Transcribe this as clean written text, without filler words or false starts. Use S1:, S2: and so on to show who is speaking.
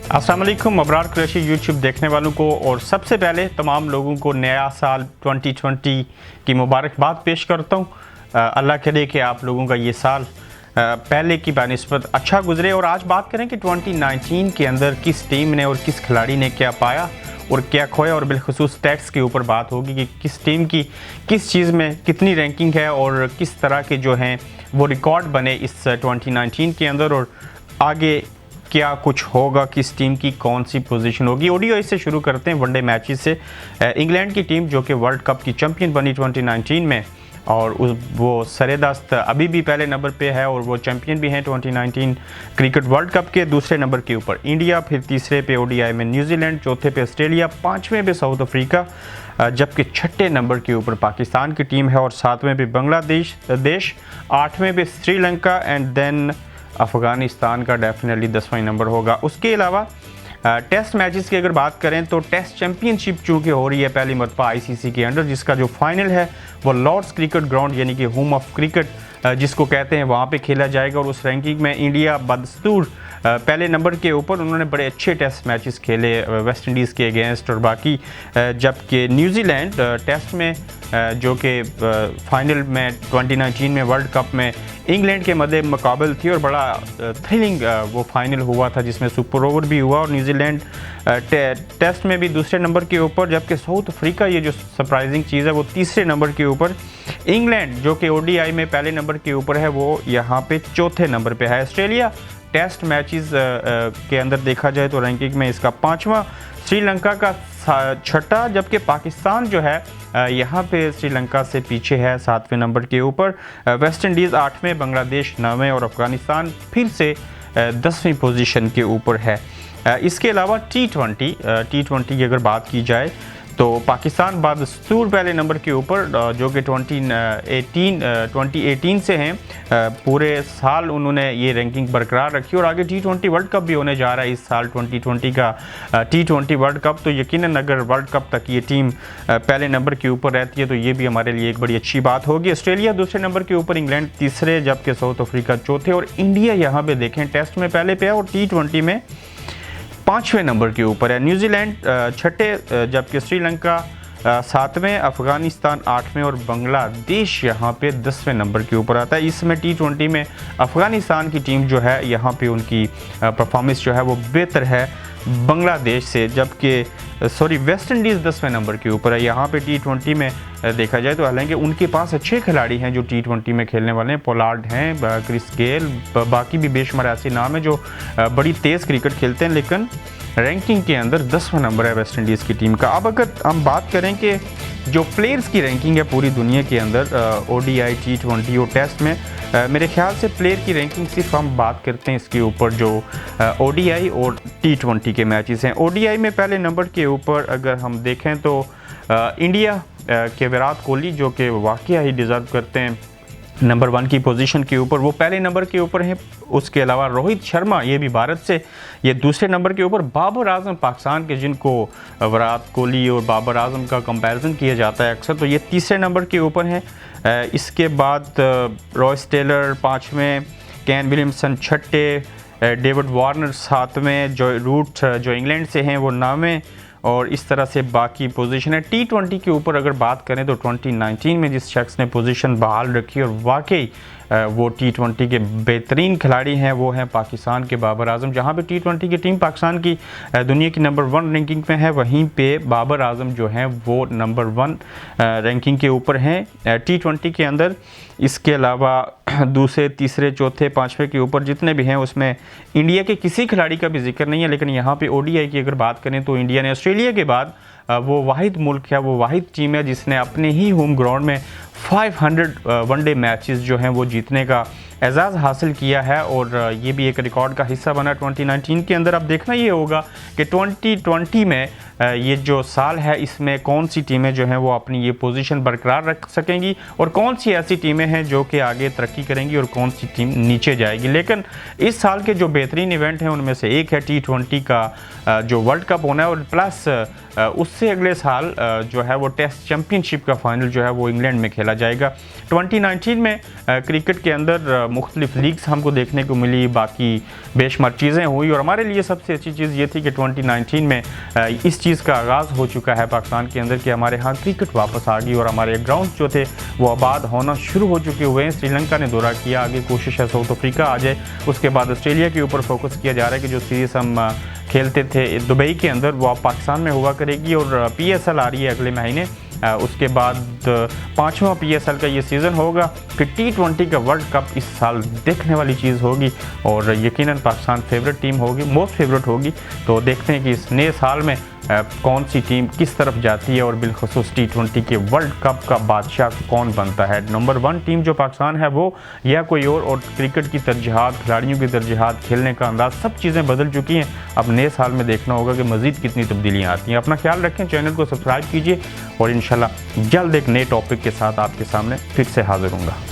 S1: अस्सलाम वालेकुम अबरार कुरैशी यूट्यूब देखने वालों को और सबसे पहले तमाम लोगों को नया साल 2020 की मुबारकबाद पेश करता हूँ। अल्लाह करे कि आप लोगों का ये साल पहले की बानिस्बत अच्छा गुजरे। और आज बात करें कि 2019 के अंदर किस टीम ने और किस खिलाड़ी ने क्या पाया और क्या खोया, और बिलखुसूस टैक्स के ऊपर बात होगी कि किस टीम की किस चीज़ में कितनी रैंकिंग है और किस तरह के जो हैं वो रिकॉर्ड बने इस 2019 के अंदर, और आगे क्या कुछ होगा, किस टीम की कौन सी पोजीशन होगी। ओडीआई से शुरू करते हैं, वनडे मैचेस से। इंग्लैंड की टीम जो कि वर्ल्ड कप की चैंपियन बनी 2019 में, और वो सरेदस्त अभी भी पहले नंबर पे है और वो चैंपियन भी हैं 2019 क्रिकेट वर्ल्ड कप के। दूसरे नंबर के ऊपर इंडिया, फिर तीसरे पे ओडीआई में न्यूजीलैंड, चौथे पे ऑस्ट्रेलिया, पाँचवें पे साउथ अफ्रीका, जबकि छठे नंबर के ऊपर पाकिस्तान की टीम है और सातवें पे बांग्लादेश, आठवें पे श्रीलंका एंड देन अफ़गानिस्तान का डेफिनेटली 10वां नंबर होगा। उसके अलावा टेस्ट मैचेस की अगर बात करें तो टेस्ट चैंपियनशिप चूँकि हो रही है पहली मरतबा आईसीसी के अंडर, जिसका जो फाइनल है वो लॉर्ड्स क्रिकेट ग्राउंड यानी कि होम ऑफ क्रिकेट जिसको कहते हैं वहाँ पे खेला जाएगा। और उस रैंकिंग में इंडिया बदस्तूर पहले नंबर के ऊपर, उन्होंने बड़े अच्छे टेस्ट मैचेस खेले वेस्ट इंडीज़ के अगेंस्ट और बाकी, जबकि न्यूजीलैंड टेस्ट में जो कि फाइनल में 2019 में वर्ल्ड कप में इंग्लैंड के मद्दे मुकाबल थी और बड़ा थ्रिलिंग वो फाइनल हुआ था जिसमें सुपर ओवर भी हुआ, और न्यूजीलैंड टेस्ट में भी दूसरे नंबर के ऊपर, जबकि साउथ अफ्रीका ये जो सरप्राइजिंग चीज़ है वो तीसरे नंबर के ऊपर। इंग्लैंड जो कि ओडीआई में पहले नंबर के ऊपर है वो यहाँ पे चौथे नंबर पे है। ऑस्ट्रेलिया टेस्ट मैचेस के अंदर देखा जाए तो रैंकिंग में इसका पाँचवां, श्रीलंका का छठा, जबकि पाकिस्तान जो है यहाँ पे श्रीलंका से पीछे है सातवें नंबर के ऊपर। वेस्ट इंडीज़ आठवें, बांग्लादेश नौवें और अफ़गानिस्तान फिर से 10वीं पोजीशन के ऊपर है। इसके अलावा टी20 की अगर बात की जाए तो पाकिस्तान बदस्तूर पहले नंबर के ऊपर, जो कि 2018 से हैं। पूरे साल उन्होंने ये रैंकिंग बरकरार रखी और आगे टी20 वर्ल्ड कप भी होने जा रहा है इस साल 2020 का टी20 वर्ल्ड कप। तो यकीनन अगर वर्ल्ड कप तक ये टीम पहले नंबर के ऊपर रहती है तो ये भी हमारे लिए एक बड़ी अच्छी बात होगी। ऑस्ट्रेलिया दूसरे नंबर के ऊपर, इंग्लैंड तीसरे, जबकि साउथ अफ्रीका चौथे, और इंडिया यहाँ पे देखें टेस्ट में पहले पे है और टी20 में पाँचवें नंबर के ऊपर है। न्यूजीलैंड छठे, जबकि श्रीलंका सातवें, अफ़गानिस्तान आठवें और बांग्लादेश यहाँ पे 10वें नंबर के ऊपर आता है। इसमें टी20 में अफ़गानिस्तान की टीम जो है यहाँ पे उनकी परफॉर्मेंस जो है वो बेहतर है बांग्लादेश से, जबकि वेस्ट इंडीज़ 10वें नंबर के ऊपर है यहाँ पे टी20 में देखा जाए तो। हालांकि उनके पास अच्छे खिलाड़ी हैं जो टी20 में खेलने वाले हैं, पोलार्ड हैं, क्रिस गेल, बाकी भी बेशुमार ऐसे नाम है जो बड़ी तेज़ क्रिकेट खेलते हैं, लेकिन रैंकिंग के अंदर 10वां नंबर है वेस्ट इंडीज़ की टीम का। अब अगर हम बात करें कि जो प्लेयर्स की रैंकिंग है पूरी दुनिया के अंदर ओडीआई, टी20 और टेस्ट में, मेरे ख्याल से प्लेयर की रैंकिंग सिर्फ हम बात करते हैं इसके ऊपर जो ओडीआई और टी20 के मैचेस हैं। ओडीआई में पहले नंबर के ऊपर अगर हम देखें तो इंडिया के विराट कोहली जो कि वाकई ही डिज़र्व करते हैं नंबर 1 की पोजीशन के ऊपर, वो पहले नंबर के ऊपर हैं। उसके अलावा रोहित शर्मा ये भी भारत से, ये दूसरे नंबर के ऊपर। बाबर आजम पाकिस्तान के, जिनको विराट कोहली और बाबर आजम का कंपैरिजन किया जाता है अक्सर, तो ये तीसरे नंबर के ऊपर हैं। इसके बाद रॉयस टेलर पाँचवें, केन विलियमसन छठे, डेविड वार्नर सातवें, जो रूट जो इंग्लैंड से हैं वो नौवें, और इस तरह से बाकी पोजीशन है। टी20 के ऊपर अगर बात करें तो 2019 में जिस शख्स ने पोजीशन बहाल रखी और वाकई वो टी20 के बेहतरीन खिलाड़ी हैं वो हैं पाकिस्तान के बाबर आजम। जहां पे टी20 की टीम पाकिस्तान की दुनिया की नंबर 1 रैंकिंग में है, वहीं पे बाबर आजम जो हैं वो नंबर 1 रैंकिंग के ऊपर हैं टी20 के अंदर। इसके अलावा दूसरे, तीसरे, चौथे, पाँचवें के ऊपर जितने भी हैं उसमें इंडिया के किसी खिलाड़ी का भी जिक्र नहीं है। लेकिन यहाँ पे ओडीआई की अगर बात करें तो इंडिया ने ऑस्ट्रेलिया के बाद वो वाहिद मुल्क है, वो वाहिद टीम है जिसने अपने ही होम ग्राउंड में 500 वनडे मैचेस जो हैं वो जीतने का एजाज़ हासिल किया है, और ये भी एक रिकॉर्ड का हिस्सा बना 2019 के अंदर। अब देखना ये होगा कि 2020 में ये जो साल है इसमें कौन सी टीमें जो हैं वो अपनी ये पोजीशन बरकरार रख सकेंगी और कौन सी ऐसी टीमें हैं जो कि आगे तरक्की करेंगी और कौन सी टीम नीचे जाएगी। लेकिन इस साल के जो बेहतरीन इवेंट हैं उनमें से एक है टी20 का जो वर्ल्ड कप होना है, और प्लस उससे अगले साल जो है वो टेस्ट चैंपियनशिप का फाइनल जो है वो इंग्लैंड में खेला खेला जाएगा। 2019 में क्रिकेट के अंदर मुख्तलिफ लीग्स हमको देखने को मिली, बाकी बेशुमार चीज़ें हुई और हमारे लिए सबसे अच्छी चीज़ ये थी कि 2019 में इस चीज़ का आगाज़ हो चुका है पाकिस्तान के अंदर कि हमारे यहाँ क्रिकेट वापस आ गई और हमारे ग्राउंड जो थे वो आबाद होना शुरू हो चुके हुए हैं। श्रीलंका ने दौरा किया, आगे कोशिश है साउथ अफ्रीका आ जाए, उसके बाद ऑस्ट्रेलिया के ऊपर फोकस किया जा रहा है कि जो सीरीज़ हम खेलते थे दुबई के अंदर वो पाकिस्तान में हुआ करेगी और PSL आ रही है अगले महीने। उसके बाद 5वां PSL का ये सीज़न होगा, फिर T20 का वर्ल्ड कप इस साल देखने वाली चीज़ होगी और यकीनन पाकिस्तान फेवरेट टीम होगी, मोस्ट फेवरेट होगी। तो देखते हैं कि इस नए साल में कौन सी टीम किस तरफ जाती है और बिलखुसूस T20 के वर्ल्ड कप का बादशाह कौन बनता है। नंबर 1 टीम जो पाकिस्तान है वो या कोई और क्रिकेट की तरजीहात, खिलाड़ियों की तरजीहात, खेलने का अंदाज, सब चीज़ें बदल चुकी हैं। अब नए साल में देखना होगा कि मज़ीद कितनी तब्दीलियाँ आती हैं। अपना ख्याल रखें, चैनल को सब्सक्राइब कीजिए और इंशाल्लाह जल्द एक नए टॉपिक के साथ आपके सामने फिर से हाजिर होऊंगा।